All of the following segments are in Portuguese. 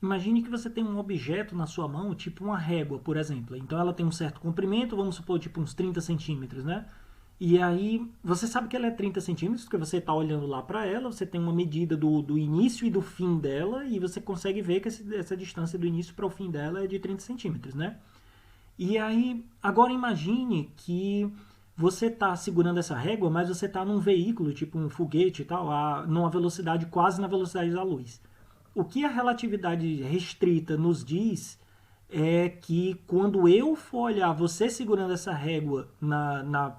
Imagine que você tem um objeto na sua mão, tipo uma régua, por exemplo. Então ela tem um certo comprimento, vamos supor, tipo uns 30 centímetros, né? E aí, você sabe que ela é 30 centímetros, porque você está olhando lá para ela, você tem uma medida do início e do fim dela, e você consegue ver que essa distância do início para o fim dela é de 30 centímetros, né? E aí, agora imagine que você está segurando essa régua, mas você está num veículo, tipo um foguete e tal, numa velocidade quase na velocidade da luz. O que a relatividade restrita nos diz é que quando eu for olhar você segurando essa régua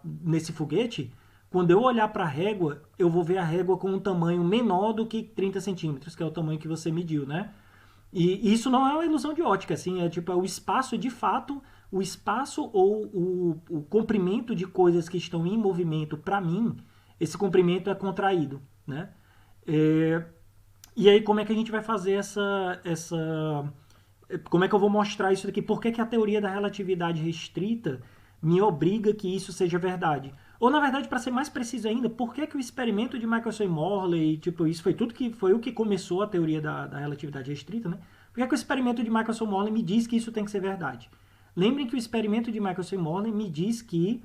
nesse foguete, quando eu olhar para a régua, eu vou ver a régua com um tamanho menor do que 30 centímetros, que é o tamanho que você mediu, né? E isso não é uma ilusão de ótica, assim, é tipo, o espaço de fato, o espaço ou o comprimento de coisas que estão em movimento, para mim, esse comprimento é contraído, né? É, e aí, como é que a gente vai fazer como é que eu vou mostrar isso aqui? Por que, que a teoria da relatividade restrita me obriga que isso seja verdade? Ou, na verdade, para ser mais preciso ainda, por que, que o experimento de Michelson e Morley, tipo, isso foi tudo que foi o que começou a teoria da relatividade restrita, né? Por que, que o experimento de Michelson e Morley me diz que isso tem que ser verdade? Lembrem que o experimento de Michelson e Morley me diz que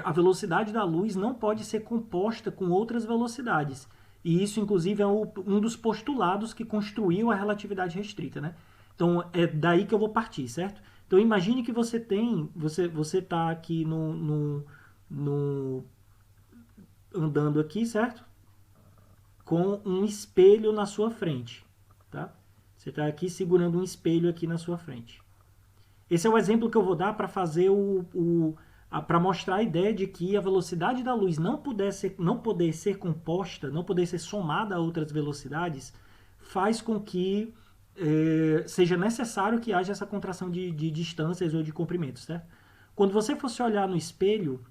a velocidade da luz não pode ser composta com outras velocidades. E isso, inclusive, é um dos postulados que construiu a relatividade restrita, né? Então, é daí que eu vou partir, certo? Então, imagine que você está aqui no, andando aqui, certo? Com um espelho na sua frente, tá? Você está aqui segurando um espelho aqui na sua frente. Esse é o exemplo que eu vou dar para fazer para mostrar a ideia de que a velocidade da luz não poder ser composta, não poder ser somada a outras velocidades, faz com que seja necessário que haja essa contração de distâncias ou de comprimentos, certo? Quando você fosse olhar no espelho,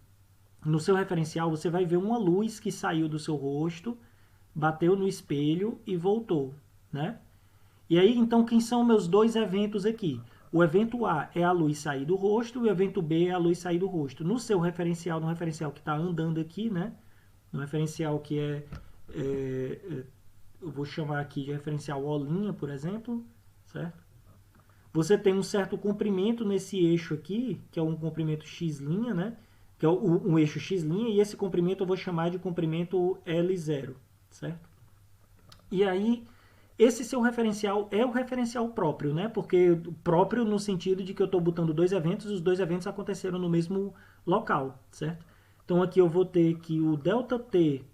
no seu referencial, você vai ver uma luz que saiu do seu rosto, bateu no espelho e voltou, né? E aí, então, quem são meus dois eventos aqui? O evento A é a luz sair do rosto, e o evento B é a luz sair do rosto. No seu referencial, no referencial que está andando aqui, né? No referencial que eu vou chamar aqui de referencial O', por exemplo, certo? Você tem um certo comprimento nesse eixo aqui, que é um comprimento x', né? Que é um eixo x', e esse comprimento eu vou chamar de comprimento L0, certo? E aí, esse seu referencial é o referencial próprio, né? Porque próprio no sentido de que eu estou botando dois eventos, os dois eventos aconteceram no mesmo local, certo? Então aqui eu vou ter que o ΔT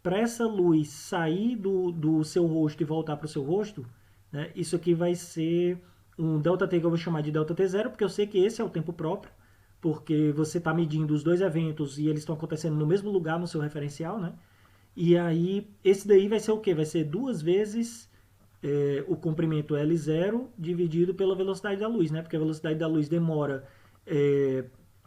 para essa luz sair do seu rosto e voltar para o seu rosto, né? Isso aqui vai ser um ΔT que eu vou chamar de ΔT0, porque eu sei que esse é o tempo próprio, porque você está medindo os dois eventos e eles estão acontecendo no mesmo lugar no seu referencial, né? E aí, esse daí vai ser o quê? Vai ser duas vezes o comprimento L0 dividido pela velocidade da luz, né? Porque a velocidade da luz demora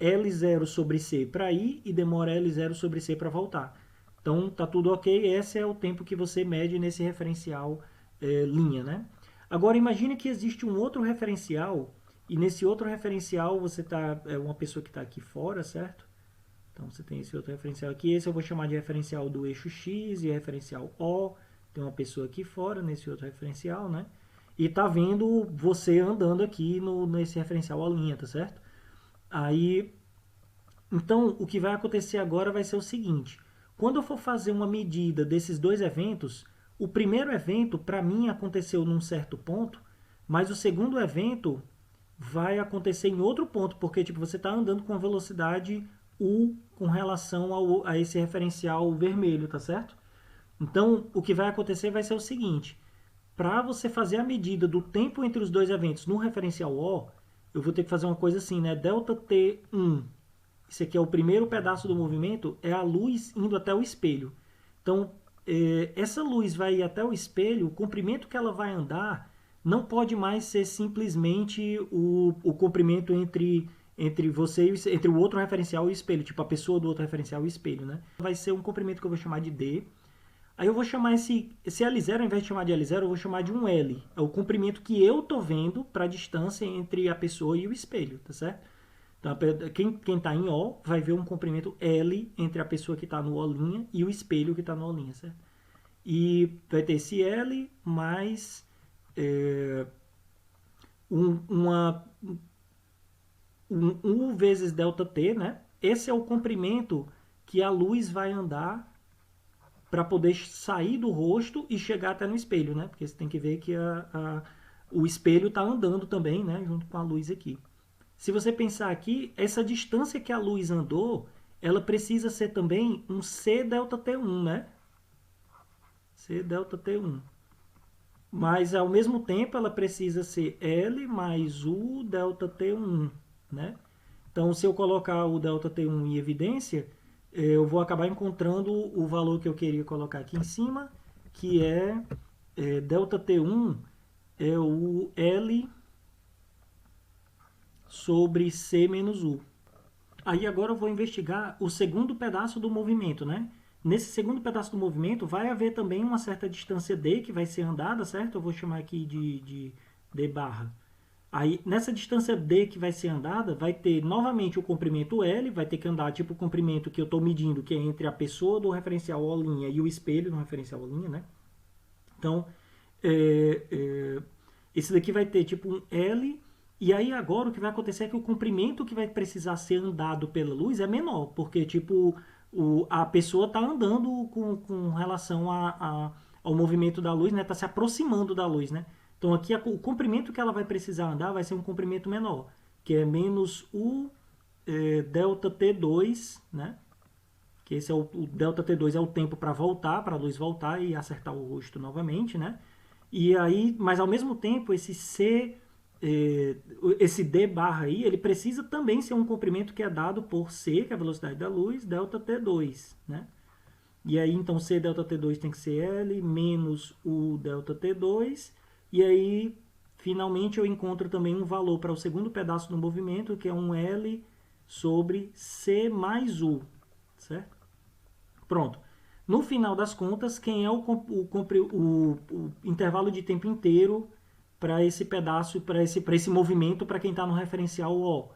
L0 sobre C para ir e demora L0 sobre C para voltar. Então, tá tudo ok. Esse é o tempo que você mede nesse referencial linha, né? Agora, imagine que existe um outro referencial e nesse outro referencial você tá uma pessoa que está aqui fora, certo? Então você tem esse outro referencial aqui. Esse eu vou chamar de referencial do eixo X e referencial O. Tem uma pessoa aqui fora nesse outro referencial, né? E tá vendo você andando aqui nesse referencial O', tá certo? Aí, então, o que vai acontecer agora vai ser o seguinte. Quando eu for fazer uma medida desses dois eventos, o primeiro evento, para mim, aconteceu num certo ponto, mas o segundo evento vai acontecer em outro ponto, porque tipo, você está andando com a velocidade U com relação a esse referencial vermelho, tá certo? Então, o que vai acontecer vai ser o seguinte: para você fazer a medida do tempo entre os dois eventos no referencial O, eu vou ter que fazer uma coisa assim, né? Delta T1, esse aqui é o primeiro pedaço do movimento, é a luz indo até o espelho. Então, essa luz vai ir até o espelho, o comprimento que ela vai andar não pode mais ser simplesmente o comprimento entre você e entre o outro referencial e o espelho, tipo a pessoa do outro referencial e o espelho, né? Vai ser um comprimento que eu vou chamar de D. Aí eu vou chamar esse L0, ao invés de chamar de L0, eu vou chamar de um L. É o comprimento que eu tô vendo para a distância entre a pessoa e o espelho, tá certo? Então, quem está em O vai ver um comprimento L entre a pessoa que está no O' e o espelho que está no O', certo? E vai ter esse L mais uma U vezes ΔT, né? Esse é o comprimento que a luz vai andar para poder sair do rosto e chegar até no espelho, né? Porque você tem que ver que o espelho está andando também, né? Junto com a luz aqui. Se você pensar aqui, essa distância que a luz andou, ela precisa ser também um C delta T1, né? C delta T1. Mas, ao mesmo tempo, ela precisa ser L mais U delta T1, né? Então, se eu colocar o delta T1 em evidência, eu vou acabar encontrando o valor que eu queria colocar aqui em cima, que delta T1 é o L sobre C menos U. Aí agora eu vou investigar o segundo pedaço do movimento, né? Nesse segundo pedaço do movimento vai haver também uma certa distância D que vai ser andada, certo? Eu vou chamar aqui de D barra. Aí, nessa distância D que vai ser andada, vai ter novamente o comprimento L, vai ter que andar tipo o comprimento que eu estou medindo, que é entre a pessoa do referencial O' e o espelho do referencial O', né? Então, esse daqui vai ter tipo um L, e aí agora o que vai acontecer é que o comprimento que vai precisar ser andado pela luz é menor, porque tipo a pessoa está andando com relação ao movimento da luz, né? Está se aproximando da luz, né? Então aqui o comprimento que ela vai precisar andar vai ser um comprimento menor, que é menos U delta T2, né? Que esse é o delta T2 é o tempo para voltar, para a luz voltar e acertar o rosto novamente, né? E aí, mas ao mesmo tempo, esse D barra aí, ele precisa também ser um comprimento que é dado por C, que é a velocidade da luz, delta T2, né? E aí, então, C delta T2 tem que ser L menos U delta T2. E aí, finalmente, eu encontro também um valor para o segundo pedaço do movimento, que é um L sobre C mais U, certo? Pronto. No final das contas, quem é o intervalo de tempo inteiro para esse pedaço, para esse movimento, para quem está no referencial O?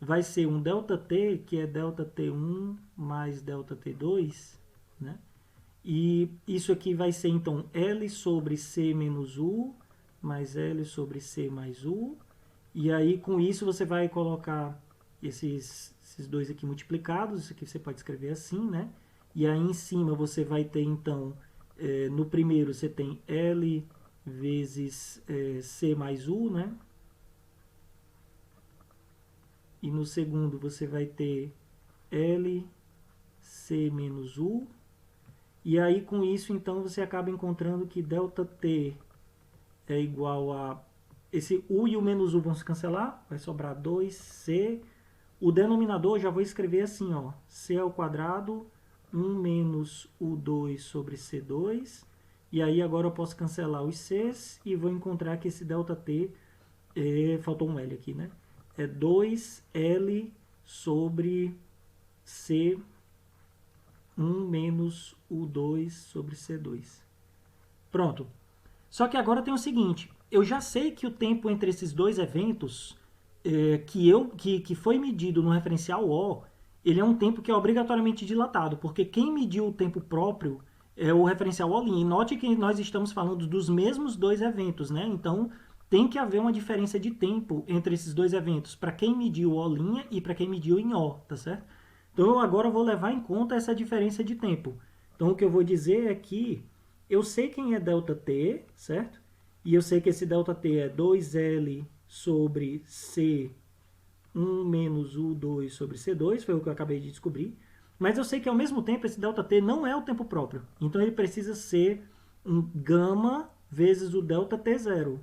Vai ser um ΔT, que é ΔT1 mais ΔT2, né? E isso aqui vai ser, então, L sobre C menos U, mais L sobre C mais U. E aí, com isso, você vai colocar esses dois aqui multiplicados. Isso aqui você pode escrever assim, né? E aí, em cima, você vai ter, então, no primeiro, você tem L vezes C mais U, né? E no segundo, você vai ter L C menos U. E aí, com isso, então, você acaba encontrando que ΔT é igual a... Esse U e o menos U vão se cancelar, vai sobrar 2C. O denominador já vou escrever assim, ó, C ao quadrado, 1 menos U2 sobre C2. E aí agora eu posso cancelar os Cs e vou encontrar que esse ΔT, faltou um L aqui, né? É 2L sobre C 1 menos U2 sobre C2. Pronto. Só que agora tem o seguinte, eu já sei que o tempo entre esses dois eventos que foi medido no referencial O, ele é um tempo que é obrigatoriamente dilatado, porque quem mediu o tempo próprio é o referencial O'. E note que nós estamos falando dos mesmos dois eventos, né? Então tem que haver uma diferença de tempo entre esses dois eventos, para quem mediu O' e para quem mediu em O, tá certo? Então eu agora vou levar em conta essa diferença de tempo. Então o que eu vou dizer é que eu sei quem é ΔT, certo? E eu sei que esse ΔT é 2L sobre C 1 menos U2 sobre C2, foi o que eu acabei de descobrir. Mas eu sei que ao mesmo tempo esse ΔT não é o tempo próprio. Então ele precisa ser um gama vezes o ΔT0.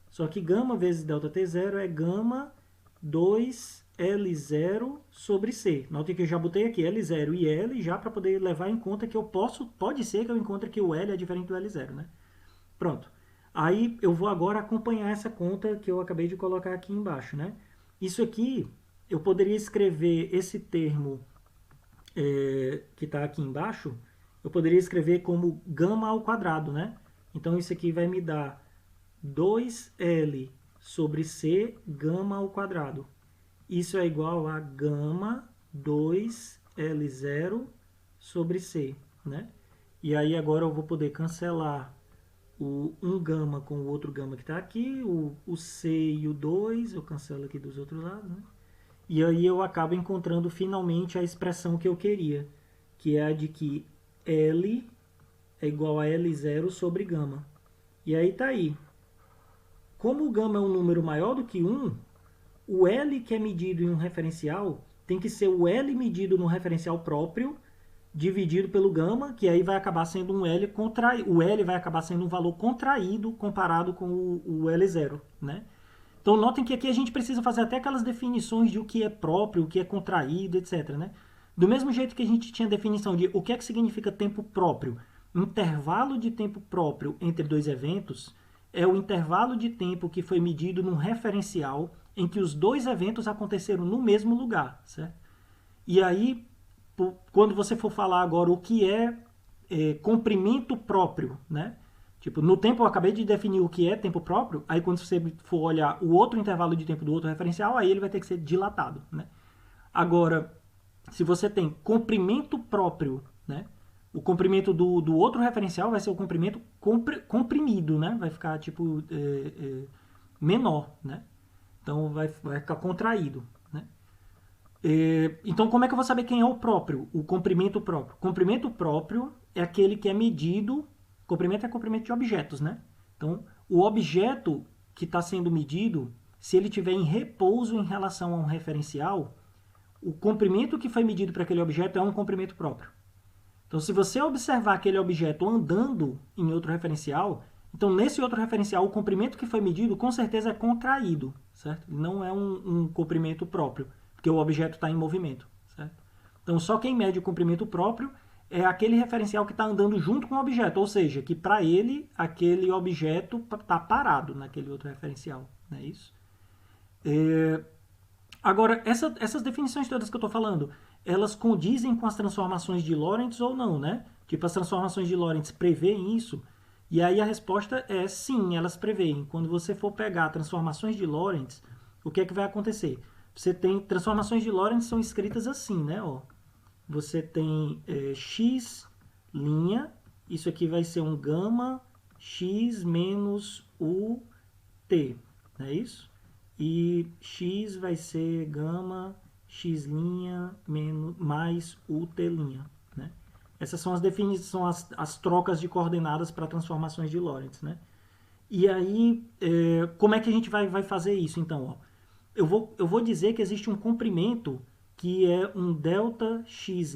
Só que gama vezes ΔT0 é gama 2L0 sobre C. Note que eu já botei aqui L0 e L já para poder levar em conta que pode ser que eu encontre que o L é diferente do L0, né? Pronto. Aí eu vou agora acompanhar essa conta que eu acabei de colocar aqui embaixo, né? Isso aqui, eu poderia escrever esse termo que está aqui embaixo, eu poderia escrever como gama ao quadrado, né? Então isso aqui vai me dar 2L sobre C gama ao quadrado. Isso é igual a gama 2L0 sobre C, né? E aí agora eu vou poder cancelar um gama com o outro gama que está aqui, o C e o 2, eu cancelo aqui dos outros lados, né? E aí eu acabo encontrando finalmente a expressão que eu queria, que é a de que L é igual a L0 sobre gama. E aí tá aí. Como o gama é um número maior do que 1, o L que é medido em um referencial tem que ser o L medido no referencial próprio, dividido pelo gama, que aí vai acabar sendo um L contraído. O L vai acabar sendo um valor contraído comparado com o L0, né? Então notem que aqui a gente precisa fazer até aquelas definições de o que é próprio, o que é contraído, etc, né? Do mesmo jeito que a gente tinha definição de o que é que significa tempo próprio. Intervalo de tempo próprio entre dois eventos é o intervalo de tempo que foi medido num referencial em que os dois eventos aconteceram no mesmo lugar, certo? E aí, quando você for falar agora o que é comprimento próprio, né? Tipo, no tempo eu acabei de definir o que é tempo próprio, aí quando você for olhar o outro intervalo de tempo do outro referencial, aí ele vai ter que ser dilatado, né? Agora, se você tem comprimento próprio, né? O comprimento do outro referencial vai ser o comprimento comprimido, né? Vai ficar, tipo, menor, né? Então, vai ficar contraído, né? Então, como é que eu vou saber quem é o próprio? O comprimento próprio. Comprimento próprio é aquele que é medido. Comprimento é comprimento de objetos, né? Então, o objeto que está sendo medido, se ele estiver em repouso em relação a um referencial, o comprimento que foi medido para aquele objeto é um comprimento próprio. Então, se você observar aquele objeto andando em outro referencial, então nesse outro referencial o comprimento que foi medido com certeza é contraído, certo? Não é um comprimento próprio, porque o objeto está em movimento, certo? Então, só quem mede o comprimento próprio é aquele referencial que está andando junto com o objeto, ou seja, que para ele aquele objeto está parado naquele outro referencial, não é isso? Agora, essas definições todas que eu estou falando, elas condizem com as transformações de Lorentz ou não, né? Tipo, as transformações de Lorentz preveem isso? E aí a resposta é sim, elas preveem. Quando você for pegar transformações de Lorentz, o que é que vai acontecer? Você tem transformações de Lorentz são escritas assim, né? Ó, você tem x', isso aqui vai ser um gama x menos u t, não é isso? E x vai ser gama x' menos, mais ut', né? Essas são as definições, as trocas de coordenadas para transformações de Lorentz, né? E aí, como é que a gente vai fazer isso, então? Ó? Eu vou dizer que existe um comprimento que é um delta x',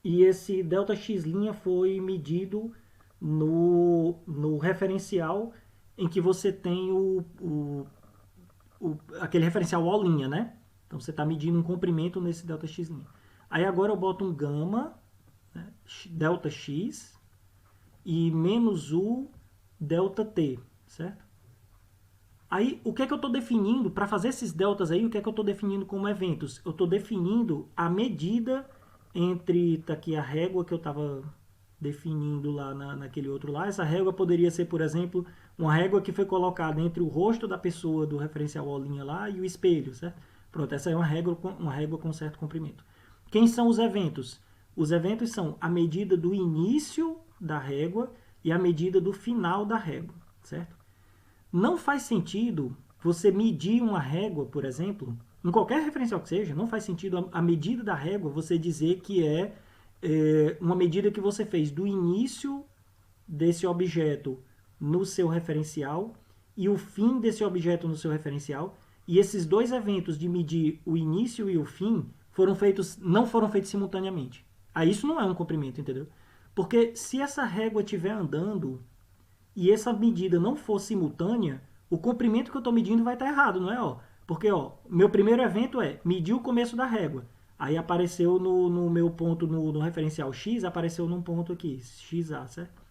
e esse delta x' foi medido no referencial em que você tem aquele referencial O', né? Então você está medindo um comprimento nesse delta x'. Aí agora eu boto um gama, né, delta x, e menos u delta t, certo? Aí, o que é que eu estou definindo? Para fazer esses deltas aí, o que é que eu estou definindo como eventos? Eu estou definindo a medida entre, tá aqui a régua que eu estava definindo lá naquele outro lá. Essa régua poderia ser, por exemplo, uma régua que foi colocada entre o rosto da pessoa do referencial O' lá e o espelho, certo? Pronto, essa é uma régua com certo comprimento. Quem são os eventos? Os eventos são a medida do início da régua e a medida do final da régua, certo? Não faz sentido você medir uma régua, por exemplo, em qualquer referencial que seja, não faz sentido a medida da régua você dizer que é uma medida que você fez do início desse objeto no seu referencial e o fim desse objeto no seu referencial, e esses dois eventos de medir o início e o fim não foram feitos simultaneamente. Aí isso não é um comprimento, entendeu? Porque se essa régua estiver andando e essa medida não for simultânea, o comprimento que eu estou medindo vai estar errado, não é? Ó? Porque meu primeiro evento é medir o começo da régua. Aí apareceu no meu ponto, no referencial x, apareceu num ponto aqui, xa, certo?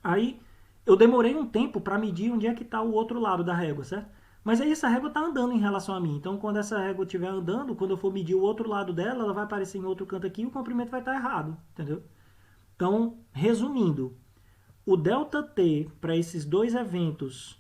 Aí eu demorei um tempo para medir onde é que está o outro lado da régua, certo? Mas aí essa régua está andando em relação a mim. Então, quando essa régua estiver andando, quando eu for medir o outro lado dela, ela vai aparecer em outro canto aqui e o comprimento vai estar errado, entendeu? Então, resumindo, o ΔT para esses dois eventos,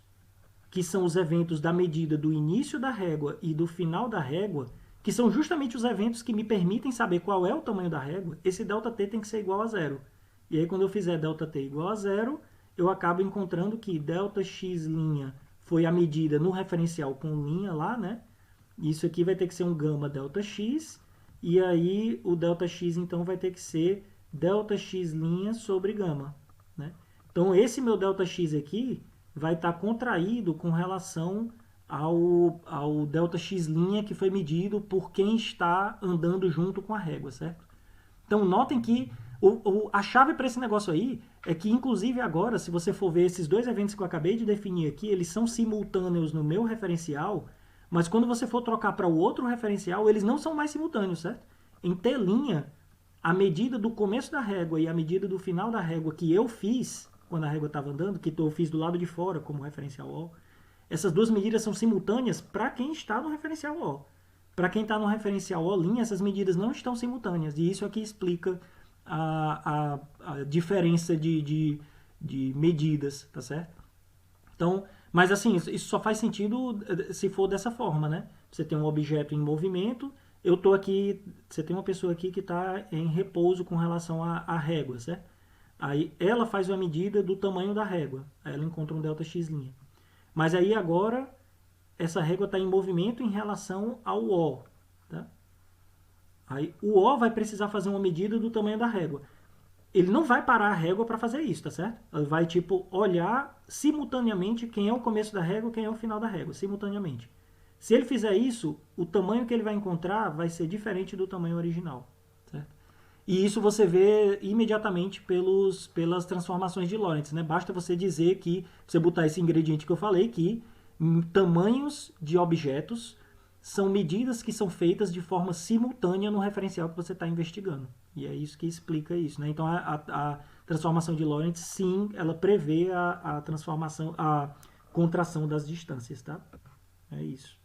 que são os eventos da medida do início da régua e do final da régua, que são justamente os eventos que me permitem saber qual é o tamanho da régua, esse ΔT tem que ser igual a zero. E aí, quando eu fizer ΔT igual a zero, eu acabo encontrando que ΔX' foi a medida no referencial com linha lá, né? Isso aqui vai ter que ser um gama ΔX, e aí o ΔX então vai ter que ser ΔX' sobre gama, né? Então esse meu ΔX aqui vai estar contraído com relação ao ΔX' que foi medido por quem está andando junto com a régua, certo? Então notem que a chave para esse negócio aí é que, inclusive agora, se você for ver esses dois eventos que eu acabei de definir aqui, eles são simultâneos no meu referencial, mas quando você for trocar para o outro referencial, eles não são mais simultâneos, certo? Em T', a medida do começo da régua e a medida do final da régua que eu fiz, quando a régua estava andando, que eu fiz do lado de fora como referencial O, essas duas medidas são simultâneas para quem está no referencial O. Para quem está no referencial O', essas medidas não estão simultâneas. E isso aqui explica a diferença de medidas, tá certo? Então, mas assim, isso só faz sentido se for dessa forma, né? Você tem um objeto em movimento, eu tô aqui, você tem uma pessoa aqui que está em repouso com relação à régua, certo? Aí ela faz uma medida do tamanho da régua, aí ela encontra um ΔX'. Mas aí agora essa régua está em movimento em relação ao O. Tá? Aí o O vai precisar fazer uma medida do tamanho da régua. Ele não vai parar a régua para fazer isso, tá certo? Ele vai tipo olhar simultaneamente quem é o começo da régua e quem é o final da régua, simultaneamente. Se ele fizer isso, o tamanho que ele vai encontrar vai ser diferente do tamanho original, certo? E isso você vê imediatamente pelas transformações de Lorentz, né? Basta você dizer que, você botar esse ingrediente que eu falei, que tamanhos de objetos são medidas que são feitas de forma simultânea no referencial que você está investigando. E é isso que explica isso, né? Então a transformação de Lorentz, sim, ela prevê a transformação, a contração das distâncias, tá? É isso.